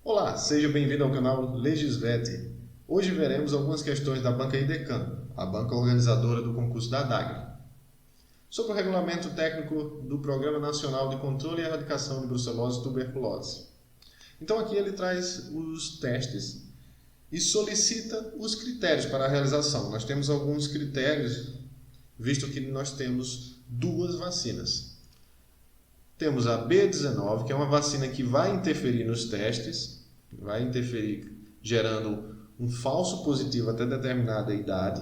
Olá, seja bem-vindo ao canal Legisvet. Hoje veremos algumas questões da Banca IDECAN, a banca organizadora do concurso da DAGRE, sobre o regulamento técnico do Programa Nacional de Controle e Erradicação de Brucelose e Tuberculose. Então aqui ele traz os testes e solicita os critérios para a realização. Nós temos alguns critérios, visto que nós temos duas vacinas. Temos a B19, que é uma vacina que vai interferir nos testes, vai interferir gerando um falso positivo até determinada idade.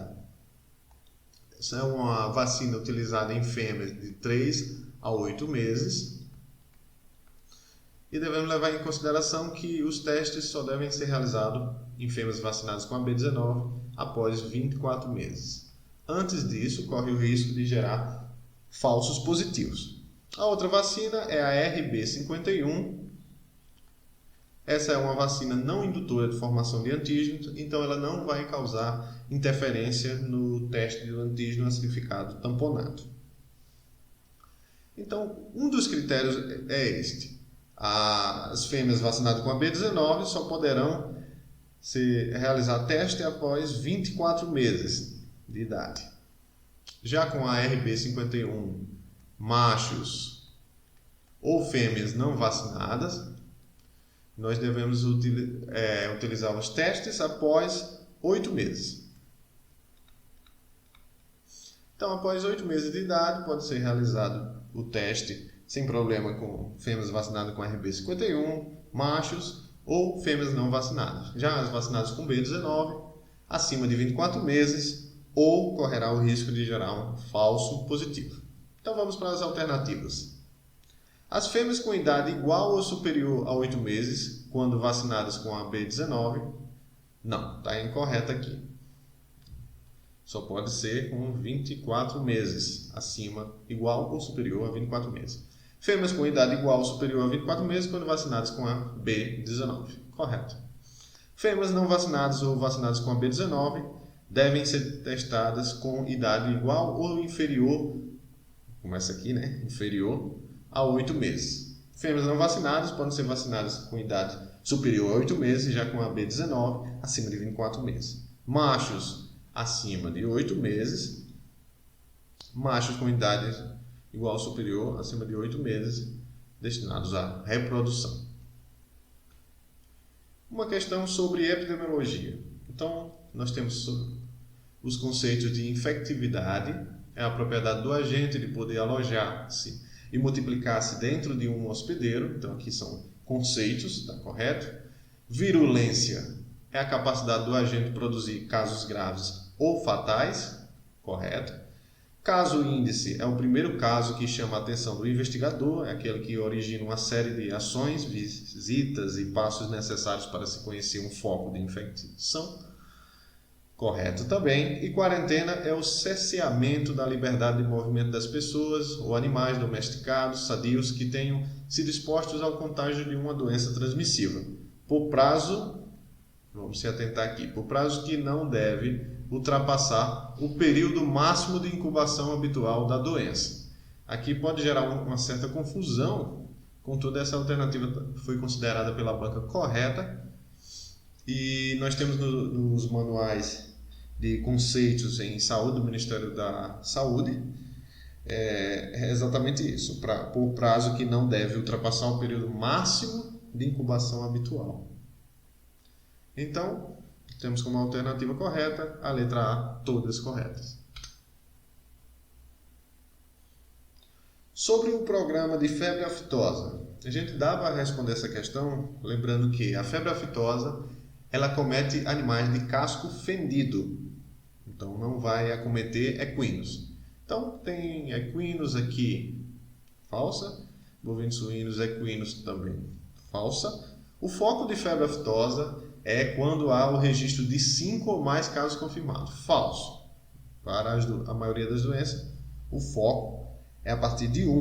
Essa é uma vacina utilizada em fêmeas de 3 a 8 meses. E devemos levar em consideração que os testes só devem ser realizados em fêmeas vacinadas com a B19 após 24 meses. Antes disso, corre o risco de gerar falsos positivos. A outra vacina é a RB51. Essa é uma vacina não indutora de formação de antígenos, então ela não vai causar interferência no teste do antígeno acidificado tamponado. Então, um dos critérios é este. As fêmeas vacinadas com a B19 só poderão realizar teste após 24 meses de idade. Já com a RB51, machos ou fêmeas não vacinadas, nós devemos utilizar os testes após 8 meses. Então, após 8 meses de idade, pode ser realizado o teste sem problema com fêmeas vacinadas com RB51, machos ou fêmeas não vacinadas. Já as vacinadas com B19, acima de 24 meses, ou correrá o risco de gerar um falso positivo. Então vamos para as alternativas. As fêmeas com idade igual ou superior a 8 meses, quando vacinadas com a B19, não, está incorreto aqui. Só pode ser com 24 meses, acima, igual ou superior a 24 meses. Fêmeas com idade igual ou superior a 24 meses, quando vacinadas com a B19, correto. Fêmeas não vacinadas ou vacinadas com a B19 devem ser testadas com idade igual ou inferior, começa aqui, né? Inferior a 8 meses. Fêmeas não vacinadas podem ser vacinadas com idade superior a 8 meses, já com a B19 acima de 24 meses. Machos acima de 8 meses, machos com idade igual ou superior acima de 8 meses, destinados à reprodução. Uma questão sobre epidemiologia. Então, nós temos os conceitos de infectividade, é a propriedade do agente de poder alojar-se e multiplicar-se dentro de um hospedeiro. Então, aqui são conceitos, está correto? Virulência é a capacidade do agente produzir casos graves ou fatais, correto? Caso índice é o primeiro caso que chama a atenção do investigador, é aquele que origina uma série de ações, visitas e passos necessários para se conhecer um foco de infecção. Correto também. E quarentena é o cerceamento da liberdade de movimento das pessoas ou animais domesticados, sadios, que tenham sido expostos ao contágio de uma doença transmissível. Por prazo, vamos se atentar aqui, por prazo que não deve ultrapassar o período máximo de incubação habitual da doença. Aqui pode gerar uma certa confusão, contudo essa alternativa foi considerada pela banca correta. E nós temos nos manuais de conceitos em saúde do Ministério da Saúde é exatamente isso, por prazo que não deve ultrapassar o período máximo de incubação habitual. Então, temos como alternativa correta a letra A, todas corretas. Sobre o programa de febre aftosa, a gente dá para responder essa questão lembrando que a febre aftosa ela acomete animais de casco fendido, então não vai acometer equinos. Então tem equinos aqui, falsa, bovinos suínos, equinos também, falsa. O foco de febre aftosa é quando há o registro de 5 ou mais casos confirmados, falso. Para a maioria das doenças, o foco é a partir de 1.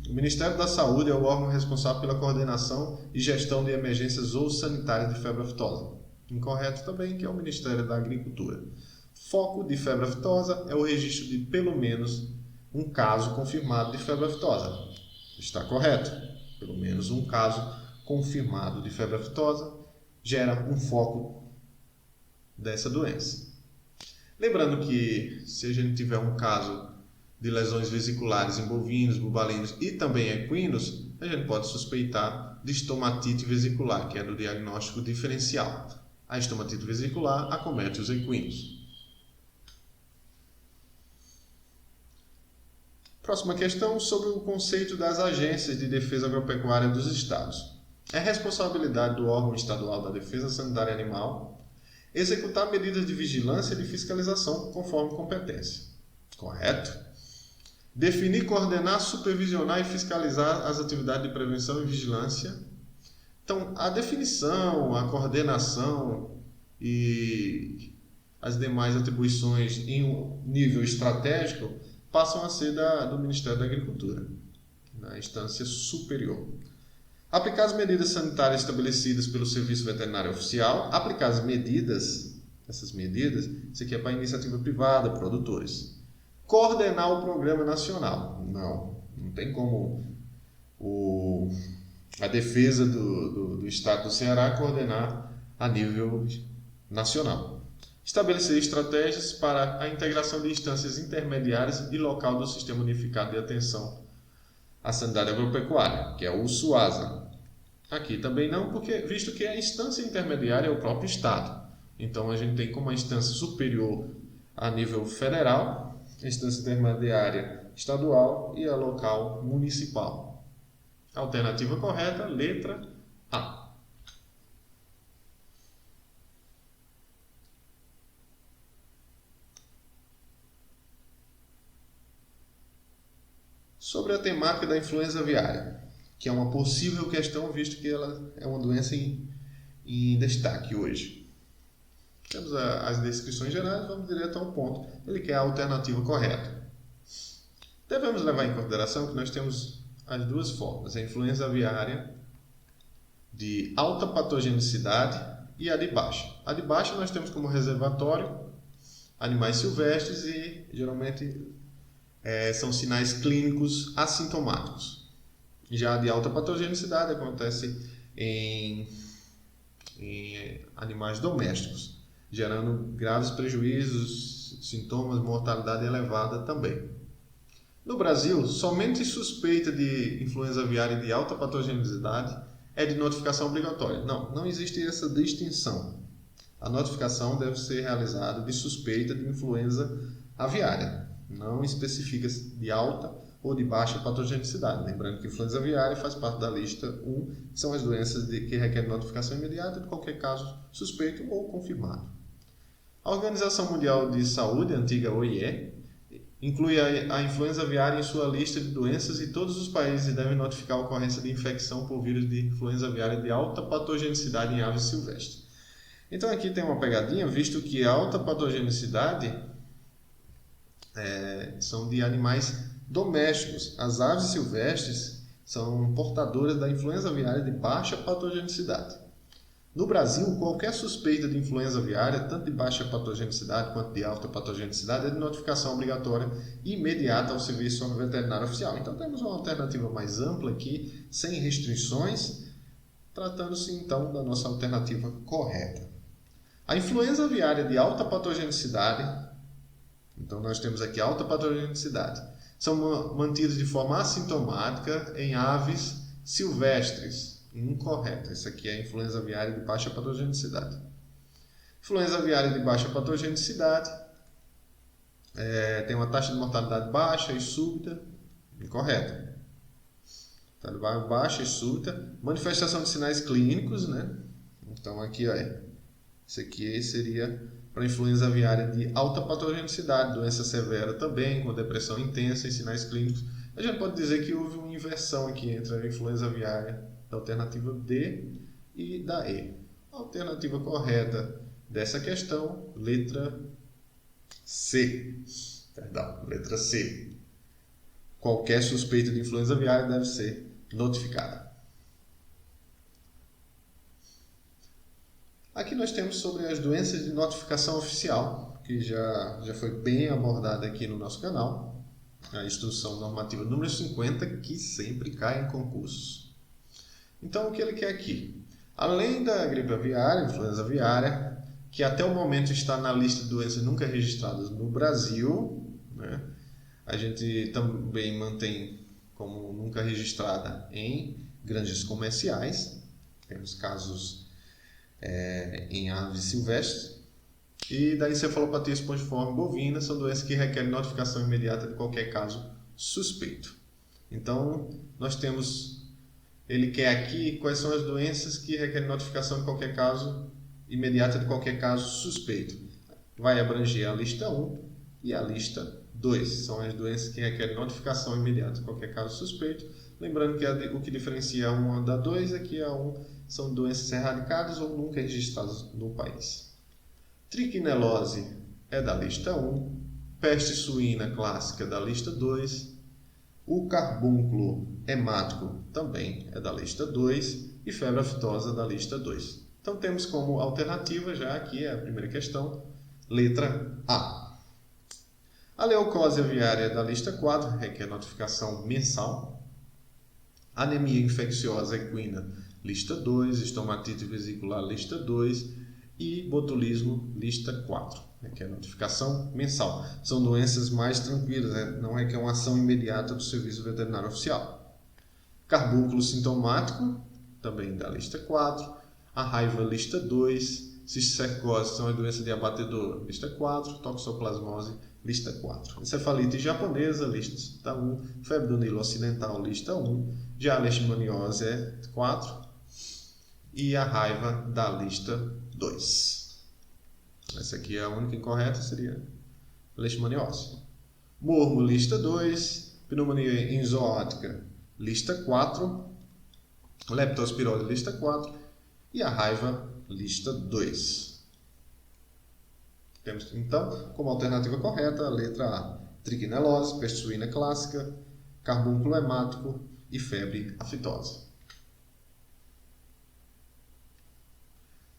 O Ministério da Saúde é o órgão responsável pela coordenação e gestão de emergências ou sanitárias de febre aftosa. Incorreto também, que é o Ministério da Agricultura. Foco de febre aftosa é o registro de pelo menos um caso confirmado de febre aftosa. Está correto. Pelo menos um caso confirmado de febre aftosa gera um foco dessa doença. Lembrando que se a gente tiver um caso de lesões vesiculares em bovinos, bubalinos e também equinos, a gente pode suspeitar de estomatite vesicular, que é do diagnóstico diferencial. A estomatite vesicular acomete os equinos. Próxima questão sobre o conceito das agências de defesa agropecuária dos estados. É responsabilidade do órgão estadual da Defesa Sanitária Animal executar medidas de vigilância e de fiscalização conforme competência. Correto? Definir, coordenar, supervisionar e fiscalizar as atividades de prevenção e vigilância. Então, a definição, a coordenação e as demais atribuições em um nível estratégico passam a ser do Ministério da Agricultura, na instância superior. Aplicar as medidas sanitárias estabelecidas pelo Serviço Veterinário Oficial. Aplicar as medidas, isso aqui é para iniciativa privada, produtores. Coordenar o programa nacional. Não tem como a defesa do Estado do Ceará coordenar a nível nacional. Estabelecer estratégias para a integração de instâncias intermediárias e local do Sistema Unificado de Atenção à Sanidade Agropecuária, que é o SUASA. Aqui também não, visto que a instância intermediária é o próprio Estado. Então a gente tem como a instância superior a nível federal, a instância intermediária estadual e a local municipal. Alternativa correta, letra A. Sobre a temática da influenza aviária, que é uma possível questão, visto que ela é uma doença em destaque hoje. Temos as descrições gerais, vamos direto ao ponto. Ele quer a alternativa correta. Devemos levar em consideração que nós temos as duas formas, a influenza aviária de alta patogenicidade e a de baixa. A de baixa nós temos como reservatório animais silvestres e geralmente são sinais clínicos assintomáticos. Já a de alta patogenicidade acontece em animais domésticos, gerando graves prejuízos, sintomas, mortalidade elevada também. No Brasil, somente suspeita de influenza aviária de alta patogenicidade é de notificação obrigatória. Não existe essa distinção. A notificação deve ser realizada de suspeita de influenza aviária. Não especifica de alta ou de baixa patogenicidade. Lembrando que a influenza aviária faz parte da lista 1, são as doenças que requerem notificação imediata, de qualquer caso suspeito ou confirmado. A Organização Mundial de Saúde, a antiga OIE, inclui a influenza aviária em sua lista de doenças e todos os países devem notificar a ocorrência de infecção por vírus de influenza aviária de alta patogenicidade em aves silvestres. Então aqui tem uma pegadinha, visto que a alta patogenicidade são de animais domésticos. As aves silvestres são portadoras da influenza aviária de baixa patogenicidade. No Brasil, qualquer suspeita de influenza aviária, tanto de baixa patogenicidade quanto de alta patogenicidade, é de notificação obrigatória e imediata ao Serviço Veterinário Oficial. Então temos uma alternativa mais ampla aqui, sem restrições, tratando-se então da nossa alternativa correta. A influenza aviária de alta patogenicidade, então nós temos aqui alta patogenicidade, são mantidas de forma assintomática em aves silvestres. Incorreto. Isso aqui é a influenza aviária de baixa patogenicidade. Influenza aviária de baixa patogenicidade tem uma taxa de mortalidade baixa e súbita. Incorreto. Baixa e súbita. Manifestação de sinais clínicos, né? Então aqui, isso aqui seria para influenza aviária de alta patogenicidade, doença severa também, com depressão intensa e sinais clínicos. A gente pode dizer que houve uma inversão aqui entre a influenza aviária da alternativa D e da E. A alternativa correta dessa questão, letra C. Letra C. Qualquer suspeita de influenza aviária deve ser notificada. Aqui nós temos sobre as doenças de notificação oficial, que já foi bem abordada aqui no nosso canal. A instrução normativa número 50, que sempre cai em concursos. Então, o que ele quer aqui? Além da gripe aviária, influenza aviária, que até o momento está na lista de doenças nunca registradas no Brasil, né? A gente também mantém como nunca registrada em granjas comerciais. Temos casos em aves silvestres. E da encefalopatia espongiforme bovina são doenças que requerem notificação imediata de qualquer caso suspeito. Então, nós temos, ele quer aqui quais são as doenças que requerem notificação de qualquer caso imediata de qualquer caso suspeito. Vai abranger a lista 1 e a lista 2. São as doenças que requerem notificação imediata de qualquer caso suspeito. Lembrando que o que diferencia a 1 da 2 é que a 1 são doenças erradicadas ou nunca registradas no país. Triquinelose é da lista 1, peste suína clássica da lista 2, o carbúnculo hemático também é da lista 2 e febre aftosa da lista 2. Então temos como alternativa, já aqui é a primeira questão, letra A. A leucose aviária é da lista 4, requer notificação mensal. Anemia infecciosa equina, lista 2, estomatite vesicular, lista 2 e botulismo, lista 4, que é notificação mensal. São doenças mais tranquilas, não requer uma ação imediata do Serviço Veterinário Oficial. Carbúnculo sintomático, também da lista 4. A raiva, lista 2. Cisticercose são as doenças de abatedor, lista 4. Toxoplasmose, lista 4. Encefalite japonesa, lista 1. Febre do Nilo ocidental, lista 1. Já a leishmaniose é 4. E a raiva da lista 2. Essa aqui é a única incorreta, seria leishmaniose. Mormo, lista 2. Pneumonia enzootica, lista 4. Leptospirose, lista 4. E a raiva, lista 2. Temos, então, como alternativa correta, a letra A. Triquinelose, peste suína clássica, carbúnculo hemático e febre aftosa.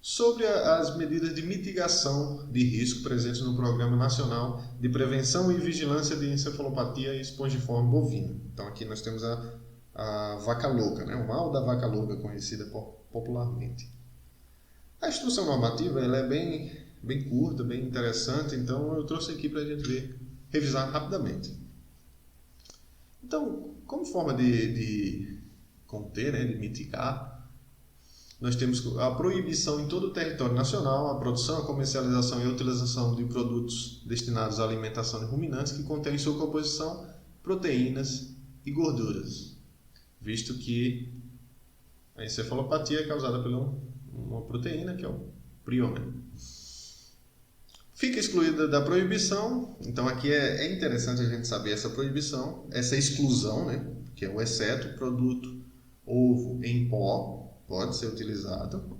Sobre as medidas de mitigação de risco presentes no Programa Nacional de Prevenção e Vigilância de Encefalopatia Espongiforme Bovina. Então aqui nós temos a vaca louca, o mal da vaca louca, conhecida popularmente. A instrução normativa ela é bem curta, bem interessante, então eu trouxe aqui para a gente revisar rapidamente. Então, como forma de conter, de mitigar, nós temos a proibição em todo o território nacional, a produção, a comercialização e a utilização de produtos destinados à alimentação de ruminantes que contêm em sua composição proteínas e gorduras, visto que a encefalopatia é causada por uma proteína, que é o priônio. Fica excluída da proibição, então aqui é interessante a gente saber essa proibição, essa exclusão, que é o exceto, produto, ovo em pó, pode ser utilizado.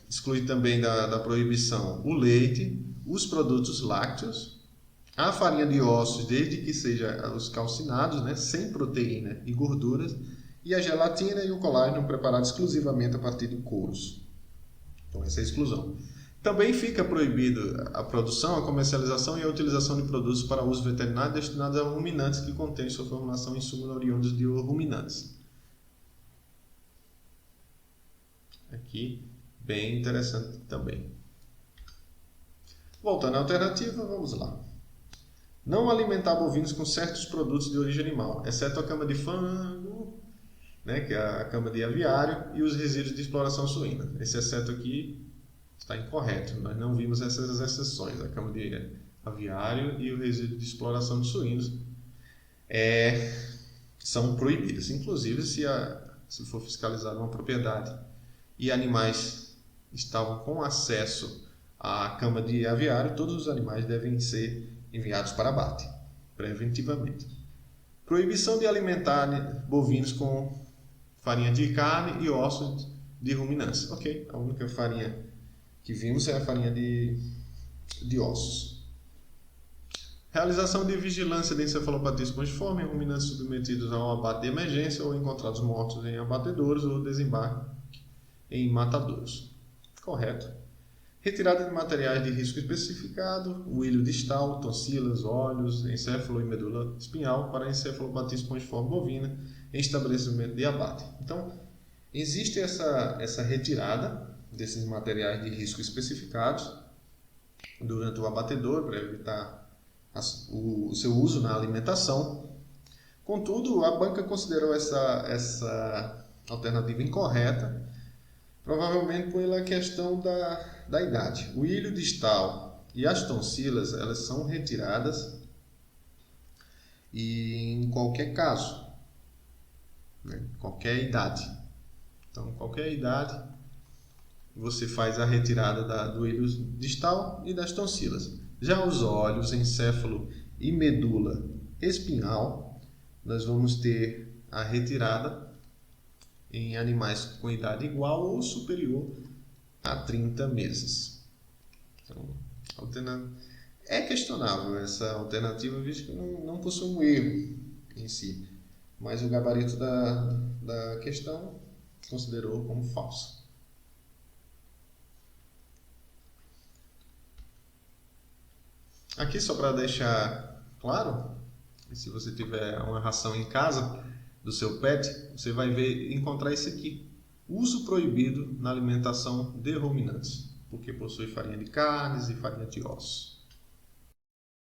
Exclui também da proibição o leite, os produtos lácteos, a farinha de ossos, desde que seja os calcinados, sem proteína e gorduras, e a gelatina e o colágeno preparados exclusivamente a partir de couros. Então essa é a exclusão. Também fica proibido a produção, a comercialização e a utilização de produtos para uso veterinário destinados a ruminantes que contêm sua formulação insumos oriundos de ruminantes. Aqui, bem interessante também. Voltando à alternativa, vamos lá. Não alimentar bovinos com certos produtos de origem animal, exceto a cama de frango, que é a cama de aviário, e os resíduos de exploração suína. Esse exceto aqui está incorreto, nós não vimos essas exceções, a cama de aviário e o resíduo de exploração de suínos são proibidos, inclusive se for fiscalizada uma propriedade e animais estavam com acesso à cama de aviário, todos os animais devem ser enviados para abate, preventivamente. Proibição de alimentar bovinos com farinha de carne e ossos de ruminantes. Ok, a única farinha que vimos é a farinha de ossos. Realização de vigilância de encefalopatia espongiforme em ruminantes submetidos a um abate de emergência ou encontrados mortos em abatedouros ou desembarque em matadouros. Correto. Retirada de materiais de risco especificado, o ilho distal, tonsilas, olhos, encéfalo e medula espinhal para encefalopatia espongiforme bovina em estabelecimento de abate. Então, existe essa retirada desses materiais de risco especificados durante o abatedor para evitar o seu uso na alimentação. Contudo, a banca considerou essa alternativa incorreta, provavelmente pela questão da idade. O ilho distal e as tonsilas, elas são retiradas em qualquer caso, né? Qualquer idade. Então, qualquer idade, você faz a retirada do ilho distal e das tonsilas. Já os olhos, encéfalo e medula espinhal, nós vamos ter a retirada em animais com idade igual ou superior a 30 meses. Então, é questionável essa alternativa, visto que não possui um erro em si, mas o gabarito da questão considerou como falsa. Aqui, só para deixar claro, se você tiver uma ração em casa do seu pet, você vai encontrar isso aqui: uso proibido na alimentação de ruminantes, porque possui farinha de carnes e farinha de ossos.